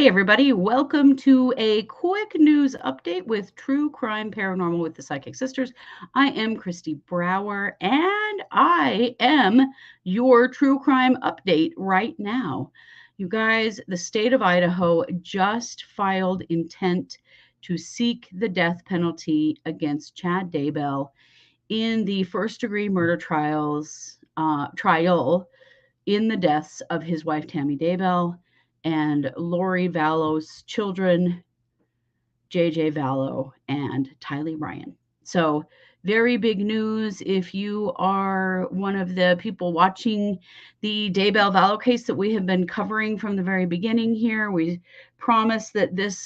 Hey, everybody. Welcome to a quick news update with True Crime Paranormal with the Psychic Sisters. I am Christy Brower, and I am your true crime update right now. You guys, the state of Idaho just filed intent to seek the death penalty against Chad Daybell in the first-degree murder trial in the deaths of his wife Tammy Daybell and Lori Vallow's children, JJ Vallow and Tylee Ryan. So, very big news if you are one of the people watching the Daybell Vallow case that we have been covering from the very beginning here. We promised that this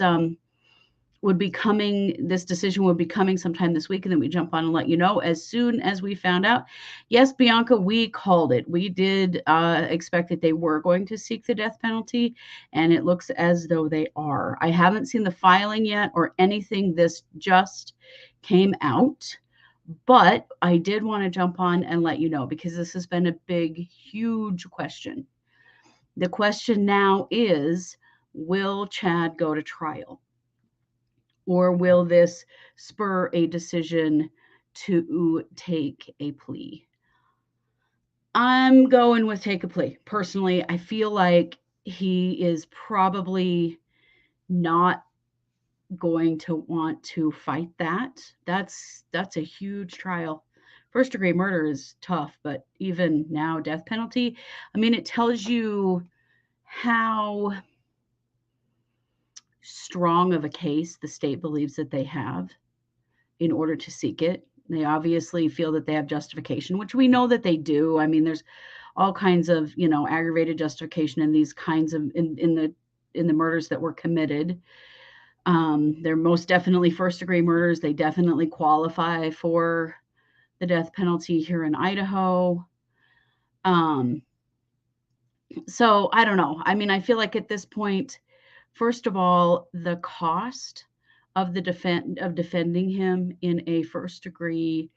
decision would be coming sometime this week, and then we jump on and let you know as soon as we found out. Yes, Bianca, we called it. We did expect that they were going to seek the death penalty, and it looks as though they are. I haven't seen the filing yet or anything. This just came out, but I did want to jump on and let you know because this has been a big, huge question. The question now is, will Chad go to trial? Or will this spur a decision to take a plea? I'm going with take a plea. Personally, I feel like he is probably not going to want to fight that. That's a huge trial. First degree murder is tough, but even now death penalty, I mean, it tells you how strong of a case the state believes that they have in order to seek it. They obviously feel that they have justification, which we know that they do. I mean, there's all kinds of, aggravated justification in these kinds of in the murders that were committed. They're most definitely first degree murders. They definitely qualify for the death penalty here in Idaho. So I don't know. I mean, I feel like at this point, first of all, the cost of defending him in a first degree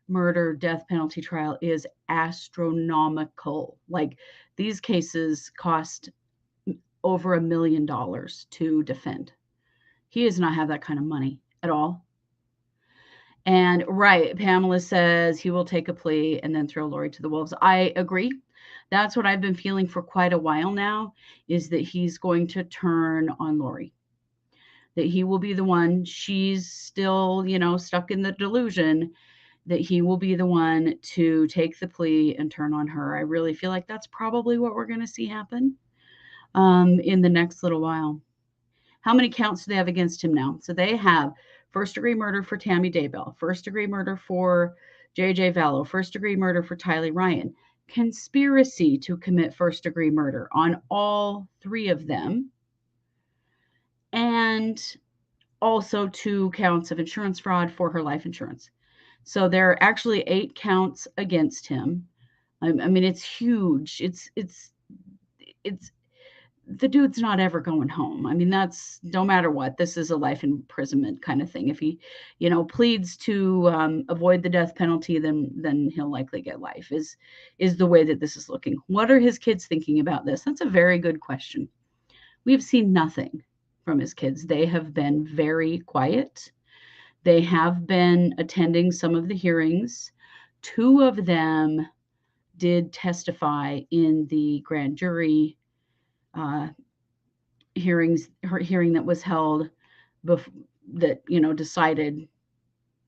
murder death penalty trial is astronomical. Like these cases cost over $1 million to defend. He does not have that kind of money at all. And right, Pamela says he will take a plea and then throw Lori to the wolves. I agree. That's what I've been feeling for quite a while now, is that he's going to turn on Lori. That he will be the one. She's still, stuck in the delusion that he will be the one to take the plea and turn on her. I really feel like that's probably what we're going to see happen in the next little while. How many counts do they have against him now? So they have first degree murder for Tammy Daybell, first degree murder for JJ Vallow, first degree murder for Tylee Ryan, conspiracy to commit first degree murder on all three of them, and also 2 counts of insurance fraud for her life insurance. So there are actually 8 counts against him. I mean, it's huge. It's the dude's not ever going home. I mean, that's no matter what. This is a life imprisonment kind of thing. If he, pleads to avoid the death penalty, then he'll likely get life. Is the way that this is looking. What are his kids thinking about this? That's a very good question. We've seen nothing from his kids. They have been very quiet. They have been attending some of the hearings. 2 of them did testify in the grand jury hearing that was held that decided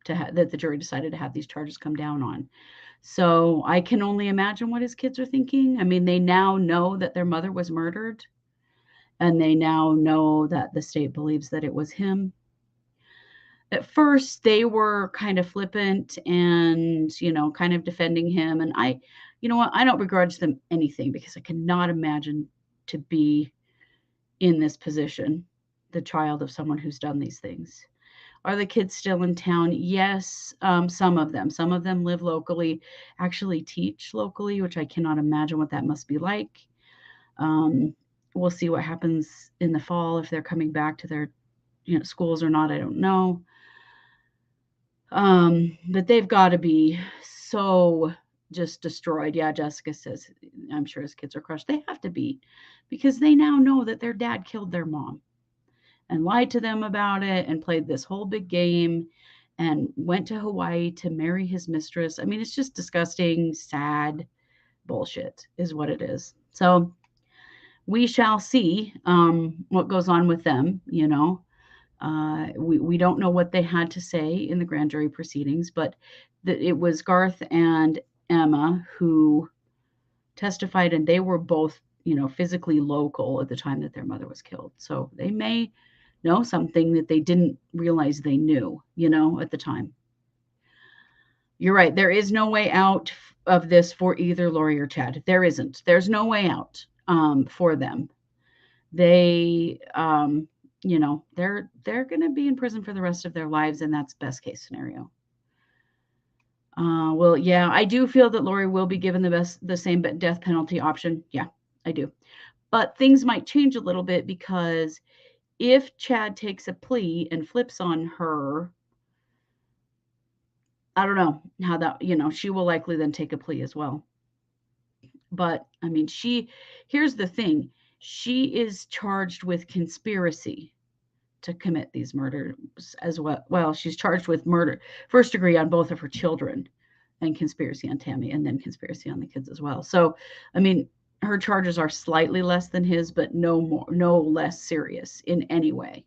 that the jury decided to have these charges come down on. So I can only imagine what his kids are thinking. I mean, they now know that their mother was murdered, and they now know that the state believes that it was him. At first, they were kind of flippant and, kind of defending him. And I don't begrudge them anything because I cannot imagine to be in this position, the child of someone who's done these things. Are the kids still in town? Yes, some of them. Some of them live locally, actually teach locally, which I cannot imagine what that must be like. We'll see what happens in the fall, if they're coming back to their schools or not. I don't know. But they've got to be so just destroyed. Yeah, Jessica says, I'm sure his kids are crushed. They have to be, because they now know that their dad killed their mom and lied to them about it and played this whole big game and went to Hawaii to marry his mistress. I mean, it's just disgusting, sad bullshit, is what it is. So we shall see what goes on with them. We don't know what they had to say in the grand jury proceedings, but it was Garth and Emma who testified, and they were both, physically local at the time that their mother was killed. So they may know something that they didn't realize they knew, at the time. You're right. There is no way out of this for either Lori or Chad. There isn't. There's no way out for them. They, they're going to be in prison for the rest of their lives, and that's best case scenario. Well, yeah, I do feel that Lori will be given the same death penalty option. Yeah, I do. But things might change a little bit, because if Chad takes a plea and flips on her, I don't know how that, she will likely then take a plea as well. But I mean, here's the thing. She is charged with conspiracy to commit these murders as well. Well, she's charged with murder, first degree on both of her children, and conspiracy on Tammy, and then conspiracy on the kids as well. So, I mean, her charges are slightly less than his, but no less serious in any way.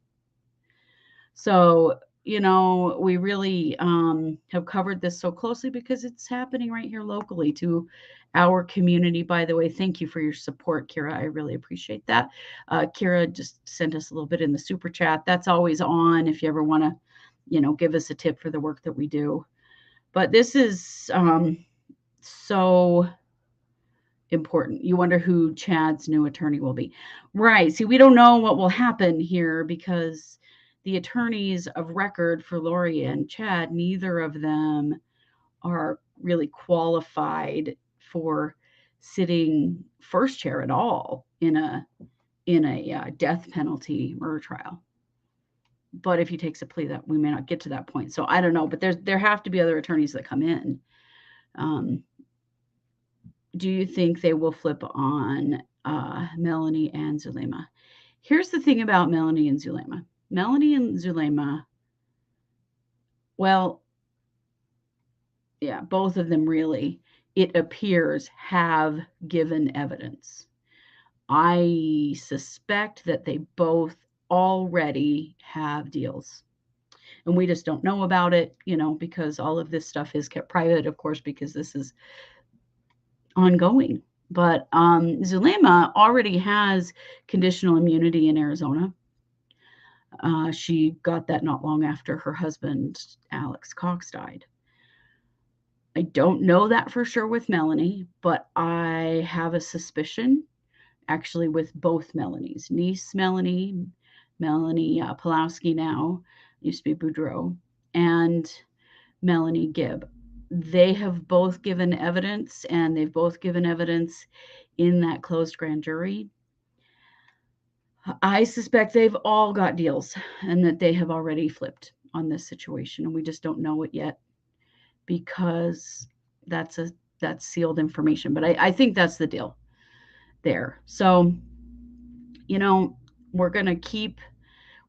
So, we really have covered this so closely because it's happening right here locally to our community. By the way, thank you for your support, Kira. I really appreciate that. Kira just sent us a little bit in the super chat. That's always on if you ever want to, give us a tip for the work that we do. But this is so important. You wonder who Chad's new attorney will be. Right. See, we don't know what will happen here, because the attorneys of record for Lori and Chad, neither of them are really qualified for sitting first chair at all in a death penalty murder trial. But if he takes a plea, that we may not get to that point. So I don't know, but there have to be other attorneys that come in. Do you think they will flip on Melanie and Zulema? Here's the thing about Melanie and Zulema. Melanie and Zulema, well, yeah, both of them really, it appears, have given evidence. I suspect that they both already have deals. And we just don't know about it, because all of this stuff is kept private, of course, because this is ongoing. But Zulema already has conditional immunity in Arizona. She got that not long after her husband, Alex Cox, died. I don't know that for sure with Melanie, but I have a suspicion, actually, with both Melanies. Niece Melanie Pulowski now, used to be Boudreaux, and Melanie Gibb. They have both given evidence, and they've both given evidence in that closed grand jury. I suspect they've all got deals, and that they have already flipped on this situation, and we just don't know it yet, because that's sealed information. But I think that's the deal there. So, we're going to keep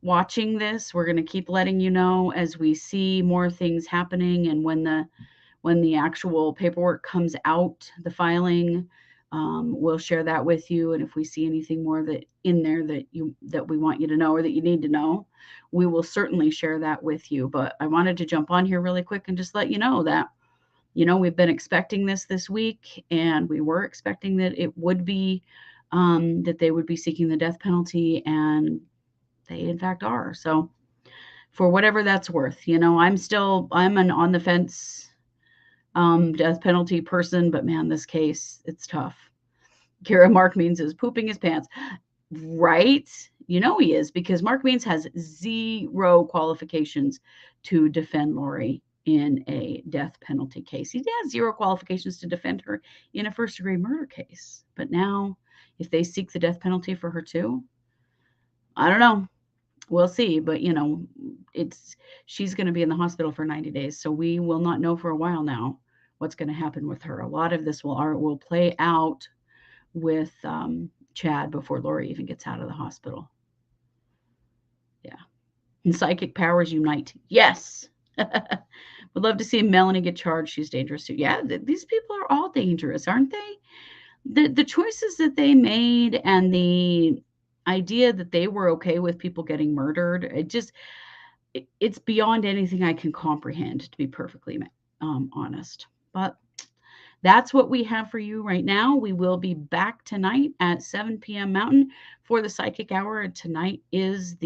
watching this. We're going to keep letting you know as we see more things happening, and when the actual paperwork comes out, the filing, we'll share that with you. And if we see anything more that in there that we want you to know, or that you need to know, we will certainly share that with you. But I wanted to jump on here really quick and just let you know that, we've been expecting this week, and we were expecting that it would be, that they would be seeking the death penalty, and they in fact are. So for whatever that's worth, I'm an on the fence death penalty person, but man, this case, it's tough. Kara, Mark Means is pooping his pants. Right? He is, because Mark Means has zero qualifications to defend Lori in a death penalty case. He has zero qualifications to defend her in a first degree murder case. But now, if they seek the death penalty for her too, I don't know. We'll see. But, she's going to be in the hospital for 90 days. So we will not know for a while now what's going to happen with her. A lot of this will play out with Chad before Lori even gets out of the hospital. Yeah. And psychic powers unite. Yes. Would love to see Melanie get charged. She's dangerous too. Yeah, these people are all dangerous, aren't they? The choices that they made and the idea that they were okay with people getting murdered, it's beyond anything I can comprehend, to be perfectly honest. But that's what we have for you right now. We will be back tonight at 7 p.m. Mountain for the Psychic Hour. Tonight is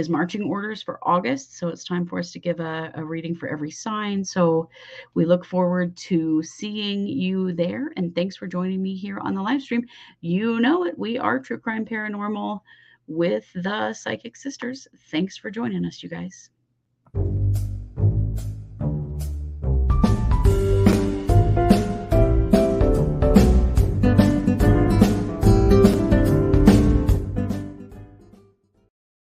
marching orders for August. So it's time for us to give a reading for every sign. So we look forward to seeing you there. And thanks for joining me here on the live stream. You know it. We are True Crime Paranormal with the Psychic Sisters. Thanks for joining us, you guys.